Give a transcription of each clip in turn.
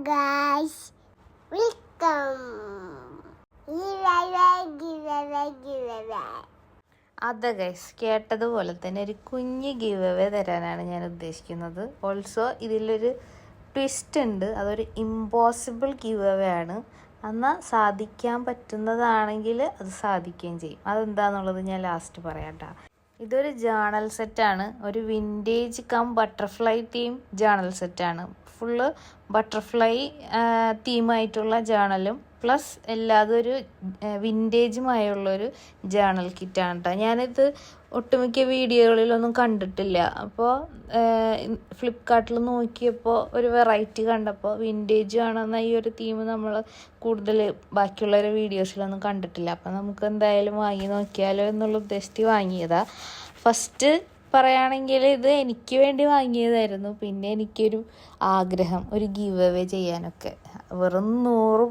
guys, welcome. അതെ guys, കേട്ടതുപോലെ തന്നെ ഒരു കുഞ്ഞ് ഗിവ് അവേ തരാനാണ് ഞാൻ ഉദ്ദേശിക്കുന്നത്. ഓൾസോ ഇതിലൊരു ട്വിസ്റ്റ് ഉണ്ട്. അതൊരു ഇമ്പോസിബിൾ ഗിവ് അവേ ആണ്. എന്നാൽ സാധിക്കാൻ പറ്റുന്നതാണെങ്കിൽ അത് സാധിക്കുകയും ചെയ്യും. അതെന്താണെന്നുള്ളത് ഞാൻ ലാസ്റ്റ് പറയാം കേട്ടോ. ഇതൊരു ജേണൽ സെറ്റാണ്. ഒരു vintage cum butterfly theme journal സെറ്റാണ്. ഫുള്ള് ബട്ടർഫ്ലൈ തീമായിട്ടുള്ള ജേണലും പ്ലസ് എല്ലാതും ഒരു വിൻറ്റേജുമായുള്ളൊരു ജേണൽ കിറ്റാണ് കേട്ടോ. ഞാനിത് ഒട്ടുമിക്ക വീഡിയോകളിലൊന്നും കണ്ടിട്ടില്ല. അപ്പോൾ ഫ്ലിപ്കാർട്ടിൽ നോക്കിയപ്പോൾ ഒരു വെറൈറ്റി കണ്ടപ്പോൾ വിൻറ്റേജ് ആണെന്ന ഈ ഒരു തീം നമ്മൾ കൂടുതൽ ബാക്കിയുള്ളവരുടെ വീഡിയോസിലൊന്നും കണ്ടിട്ടില്ല. അപ്പോൾ നമുക്ക് എന്തായാലും വാങ്ങി നോക്കിയാലോ എന്നുള്ള ഉദ്ദേശത്തിൽ വാങ്ങിയതാണ്. ഫസ്റ്റ് പറയുകയാണെങ്കിൽ ഇത് എനിക്ക് വേണ്ടി വാങ്ങിയതായിരുന്നു. പിന്നെ എനിക്കൊരു ആഗ്രഹം ഒരു ഗിവ് അവേ ചെയ്യാനൊക്കെ. വെറും 100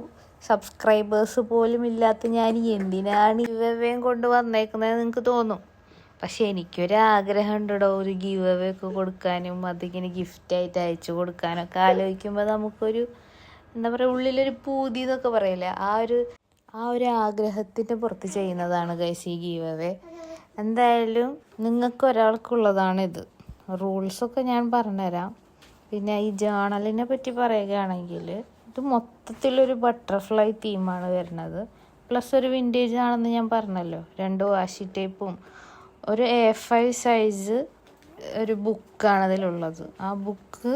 സബ്സ്ക്രൈബേഴ്സ് പോലും ഇല്ലാത്ത ഞാൻ എന്തിനാണ് ഗിവ് അവേയും കൊണ്ട് വന്നേക്കുന്നത് നിങ്ങൾക്ക് തോന്നും. പക്ഷെ എനിക്കൊരാഗ്രഹം ഉണ്ടോ ഒരു ഗിവ് അവേ ഒക്കെ കൊടുക്കാനും അതിങ്ങനെ ഗിഫ്റ്റായിട്ട് അയച്ചു കൊടുക്കാനൊക്കെ ആലോചിക്കുമ്പോൾ നമുക്കൊരു എന്താ പറയുക, ഉള്ളിലൊരു പൂതി എന്നൊക്കെ പറയില്ലേ, ആ ഒരു ആഗ്രഹത്തിൻ്റെ പുറത്ത് ചെയ്യുന്നതാണ് ഗൈസ് ഈ ഗിവ് അവേ. എന്തായാലും നിങ്ങൾക്ക് ഒരാൾക്കുള്ളതാണിത്. റൂൾസൊക്കെ ഞാൻ പറഞ്ഞുതരാം. പിന്നെ ഈ ജേണലിനെ പറ്റി പറയുകയാണെങ്കിൽ ഇത് മൊത്തത്തിലൊരു ബട്ടർഫ്ലൈ തീമാണ് വരുന്നത്. പ്ലസ് ഒരു വിൻറ്റേജ് ആണെന്ന് ഞാൻ പറഞ്ഞല്ലോ. 2 വാഷി ടേപ്പും ഒരു A5 സൈസ് ഒരു ബുക്കാണ് അതിലുള്ളത്. ആ ബുക്ക്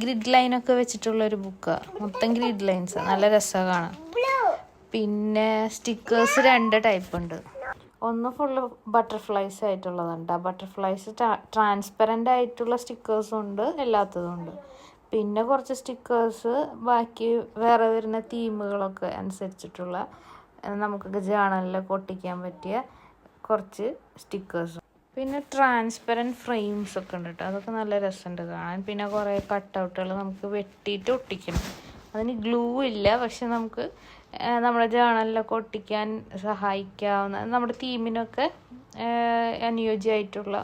ഗ്രിഡ് ലൈനൊക്കെ വെച്ചിട്ടുള്ളൊരു ബുക്കാണ്. മൊത്തം ഗ്രിഡ് ലൈൻസാണ്. നല്ല രസമാണ് കാണാൻ. പിന്നെ സ്റ്റിക്കേഴ്സ് 2 ടൈപ്പ് ഉണ്ട്. ഒന്ന് ഫുള്ള് ബട്ടർഫ്ലൈസ് ആയിട്ടുള്ളതുണ്ട്. ആ ബട്ടർഫ്ലൈസ് ട്രാൻസ്പെറൻ്റ് ആയിട്ടുള്ള സ്റ്റിക്കേഴ്സും ഉണ്ട്, എല്ലാത്തതും ഉണ്ട്. പിന്നെ കുറച്ച് സ്റ്റിക്കേഴ്സ് ബാക്കി വേറെ വരുന്ന തീമുകളൊക്കെ അനുസരിച്ചിട്ടുള്ള നമുക്കൊക്കെ ജേണലിലൊക്കെ ഒട്ടിക്കാൻ പറ്റിയ കുറച്ച് സ്റ്റിക്കേഴ്സും. പിന്നെ ട്രാൻസ്പെറൻറ്റ് ഫ്രെയിംസ് ഒക്കെ ഉണ്ട് കേട്ടോ. അതൊക്കെ നല്ല രസമുണ്ട് കാണാൻ. പിന്നെ കുറേ കട്ടൗട്ടുകൾ നമുക്ക് വെട്ടിയിട്ട് ഒട്ടിക്കണം. അതിന് ഗ്ലൂ ഇല്ല, പക്ഷെ നമുക്ക് നമ്മുടെ ജേണലിലൊക്കെ ഒട്ടിക്കാൻ സഹായിക്കാവുന്ന നമ്മുടെ തീമിനൊക്കെ അനുയോജ്യമായിട്ടുള്ള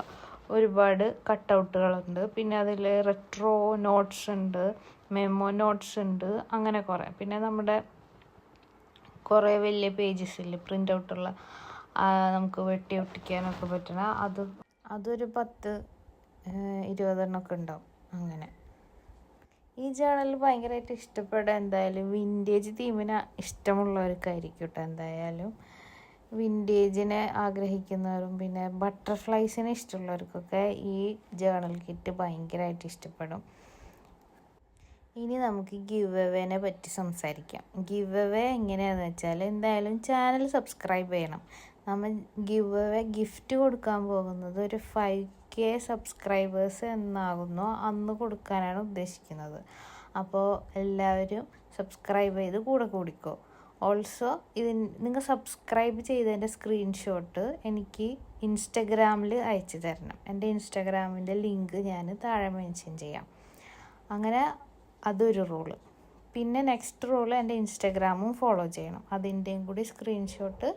ഒരുപാട് കട്ടൗട്ടുകളുണ്ട്. പിന്നെ അതിൽ റെട്രോ നോട്ട്സ് ഉണ്ട്, മെമ്മോ നോട്ട്സ് ഉണ്ട്, അങ്ങനെ കുറേ. പിന്നെ നമ്മുടെ കുറേ വലിയ പേജസിൽ പ്രിൻ്റ് ഔട്ടുള്ള നമുക്ക് വെട്ടി ഒട്ടിക്കാനൊക്കെ പറ്റണ അതൊരു 10-20 എണ്ണമൊക്കെ ഉണ്ടാവും. അങ്ങനെ ഈ ജേണൽ ഭയങ്കരമായിട്ട് ഇഷ്ടപ്പെടുക എന്തായാലും വിൻറ്റേജ് തീമിന് ഇഷ്ടമുള്ളവർക്കായിരിക്കും കേട്ടോ. എന്തായാലും വിൻറ്റേജിനെ ആഗ്രഹിക്കുന്നവരും പിന്നെ ബട്ടർഫ്ലൈസിനെ ഇഷ്ടമുള്ളവർക്കൊക്കെ ഈ ജേണൽ കിറ്റ് ഭയങ്കരമായിട്ട് ഇഷ്ടപ്പെടും. ഇനി നമുക്ക് ഗിവ് അവേനെ പറ്റി സംസാരിക്കാം. ഗിവ് അവേ എങ്ങനെയാണെന്ന് വെച്ചാൽ എന്തായാലും ചാനൽ സബ്സ്ക്രൈബ് ചെയ്യണം. നമ്മൾ ഗിവ് അവേ ഗിഫ്റ്റ് കൊടുക്കാൻ പോകുന്നത് ഒരു 5K സബ്സ്ക്രൈബേഴ്സ് എന്നാകുന്നോ അന്ന് കൊടുക്കാനാണ് ഉദ്ദേശിക്കുന്നത്. അപ്പോൾ എല്ലാവരും സബ്സ്ക്രൈബ് ചെയ്ത് കൂടെ കൂടിക്കോ. ഓൾസോ നിങ്ങൾ സബ്സ്ക്രൈബ് ചെയ്തതിൻ്റെ സ്ക്രീൻഷോട്ട് എനിക്ക് ഇൻസ്റ്റഗ്രാമിൽ അയച്ചു തരണം. എൻ്റെ ഇൻസ്റ്റഗ്രാമിൻ്റെ ലിങ്ക് ഞാൻ താഴെ മെൻഷൻ ചെയ്യാം. അങ്ങനെ അതൊരു റൂള്. പിന്നെ നെക്സ്റ്റ് റൂള് എൻ്റെ ഇൻസ്റ്റഗ്രാമും ഫോളോ ചെയ്യണം. അതിൻ്റെയും കൂടി സ്ക്രീൻഷോട്ട്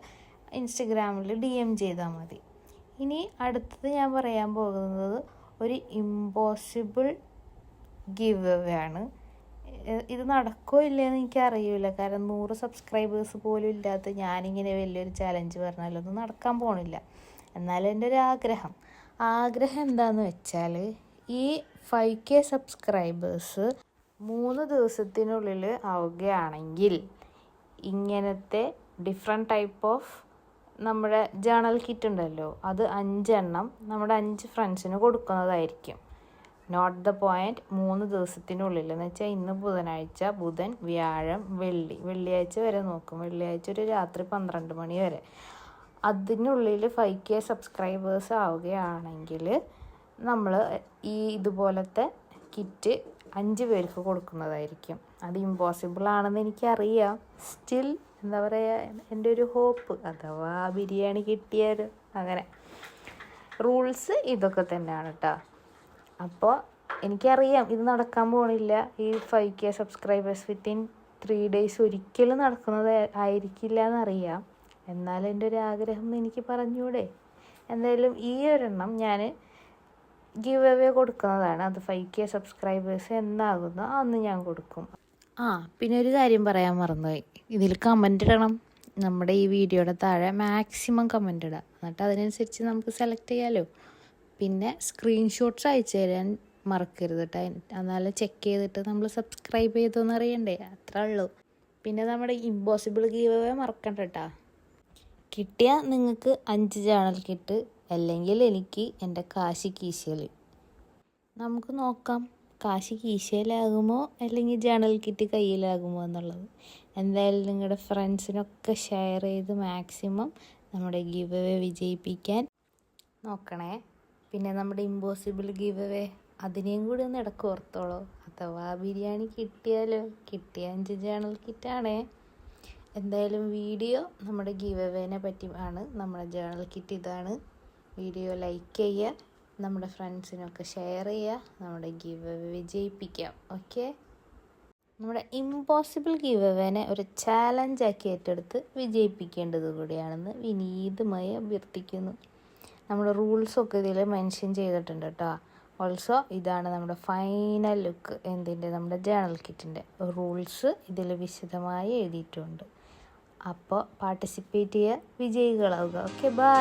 ഇൻസ്റ്റഗ്രാമിൽ DM ചെയ്താൽ മതി. ഇനി അടുത്തത് ഞാൻ പറയാൻ പോകുന്നത് ഒരു ഇമ്പോസിബിൾ ഗിവ് അവേ ആണ്. ഇത് നടക്കുമോ ഇല്ലയെന്ന് എനിക്കറിയില്ല. കാരണം 100 സബ്സ്ക്രൈബേഴ്സ് പോലും ഇല്ലാത്ത ഞാനിങ്ങനെ വലിയൊരു ചാലഞ്ച് പറഞ്ഞാലൊന്നും നടക്കാൻ പോണില്ല. എന്നാലും എൻ്റെ ഒരു ആഗ്രഹം എന്താണെന്ന് വെച്ചാൽ ഈ 5K സബ്സ്ക്രൈബേഴ്സ് 3 ദിവസത്തിനുള്ളിൽ ആവുകയാണെങ്കിൽ ഇങ്ങനത്തെ ഡിഫറെൻറ്റ് ടൈപ്പ് ഓഫ് നമ്മുടെ ജേണൽ കിറ്റ് ഉണ്ടല്ലോ, അത് 5 എണ്ണം നമ്മുടെ 5 ഫ്രണ്ട്സിന് കൊടുക്കുന്നതായിരിക്കും. Not the point. 3 ദിവസത്തിനുള്ളിൽ എന്ന് വെച്ചാൽ ഇന്ന് ബുധനാഴ്ച, ബുധൻ, വ്യാഴം, വെള്ളിയാഴ്ച വരെ നോക്കും. വെള്ളിയാഴ്ച ഒരു രാത്രി 12 മണി വരെ. അതിനുള്ളിൽ 5K സബ്സ്ക്രൈബേഴ്സ് ആവുകയാണെങ്കിൽ നമ്മൾ ഇതുപോലത്തെ കിറ്റ് 5 പേർക്ക് കൊടുക്കുന്നതായിരിക്കും. അത് ഇമ്പോസിബിൾ ആണെന്ന് എനിക്കറിയാം. സ്റ്റിൽ എന്താ പറയുക, എൻ്റെ ഒരു ഹോപ്പ്, അഥവാ ബിരിയാണി കിട്ടിയാലും. അങ്ങനെ റൂൾസ് ഇതൊക്കെ തന്നെയാണ് കേട്ടോ. അപ്പോൾ എനിക്കറിയാം ഇത് നടക്കാൻ പോണില്ല. ഈ 5K സബ്സ്ക്രൈബേഴ്സ് വിത്തിൻ 3 days ഒരിക്കലും നടക്കുന്നത് ആയിരിക്കില്ല എന്നറിയാം. എന്നാലും എൻ്റെ ഒരു ആഗ്രഹം എനിക്ക് പറഞ്ഞൂടെ. എന്തായാലും ഈ ഒരെണ്ണം ഞാൻ ഗിവ് അവേ കൊടുക്കുന്നതാണ്. അത് 5K സബ്സ്ക്രൈബേഴ്സ് എന്നാകുന്നോ അന്ന് ഞാൻ കൊടുക്കും. പിന്നെ ഒരു കാര്യം പറയാൻ മറന്നുപോയി, ഇതിൽ കമൻ്റ് ഇടണം. നമ്മുടെ ഈ വീഡിയോയുടെ താഴെ മാക്സിമം കമൻ്റ് ഇടാം, എന്നിട്ട് അതിനനുസരിച്ച് നമുക്ക് സെലക്ട് ചെയ്യാമല്ലോ. പിന്നെ സ്ക്രീൻഷോട്ട്സ് അയച്ചു തരാൻ മറക്കരുത് കേട്ടോ, എന്നാലും ചെക്ക് ചെയ്തിട്ട് നമ്മൾ സബ്സ്ക്രൈബ് ചെയ്തോന്ന് അറിയണ്ടേ, അത്രേ ഉള്ളൂ. പിന്നെ നമ്മുടെ ഇമ്പോസിബിൾ ഗീവ് അവേ മറക്കണ്ട കേട്ടോ. കിട്ടിയാൽ നിങ്ങൾക്ക് 5 ചാനൽ കിട്ട്, അല്ലെങ്കിൽ എനിക്ക് എൻ്റെ കാശ് കീശയിൽ. നമുക്ക് നോക്കാം കാശ് കീശയിലാകുമോ അല്ലെങ്കിൽ ജേണൽ കിറ്റ് കയ്യിലാകുമോ എന്നുള്ളത്. എന്തായാലും നിങ്ങളുടെ ഫ്രണ്ട്സിനൊക്കെ ഷെയർ ചെയ്ത് മാക്സിമം നമ്മുടെ ഗിവ് അവേ വിജയിപ്പിക്കാൻ നോക്കണേ. പിന്നെ നമ്മുടെ ഇമ്പോസിബിൾ ഗിവ് അവേ അതിനെയും കൂടി ഒന്ന് ഇടയ്ക്ക് ഓർത്തോളൂ. അഥവാ ബിരിയാണി കിട്ടിയാലോ, കിട്ടിയ 5 ചാനൽ കിറ്റാണേ. എന്തായാലും വീഡിയോ നമ്മുടെ ഗിവ് അവേനെ പറ്റി ആണ്. നമ്മുടെ ജേണൽ കിറ്റ് ഇതാണ്. വീഡിയോ ലൈക്ക് ചെയ്യുക, നമ്മുടെ ഫ്രണ്ട്സിനൊക്കെ ഷെയർ ചെയ്യുക, നമ്മുടെ ഗിവ് അവേ വിജയിപ്പിക്കാം. ഓക്കെ, നമ്മുടെ ഇമ്പോസിബിൾ ഗിവ് അവേനെ ഒരു ചാലഞ്ചാക്കി ഏറ്റെടുത്ത് വിജയിപ്പിക്കേണ്ടത് കൂടിയാണെന്ന് വിനീതമായി അഭ്യർത്ഥിക്കുന്നു. നമ്മുടെ റൂൾസൊക്കെ ഇതിൽ മെൻഷൻ ചെയ്തിട്ടുണ്ട് കേട്ടോ. ഓൾസോ ഇതാണ് നമ്മുടെ ഫൈനൽ ലുക്ക്. നമ്മുടെ ജേണൽ കിറ്റിൻ്റെ റൂൾസ് ഇതിൽ വിശദമായി എഴുതിയിട്ടുണ്ട്. അപ്പോൾ പാർട്ടിസിപ്പേറ്റ് ചെയ്യുക, വിജയികളാവുക. Okay, by.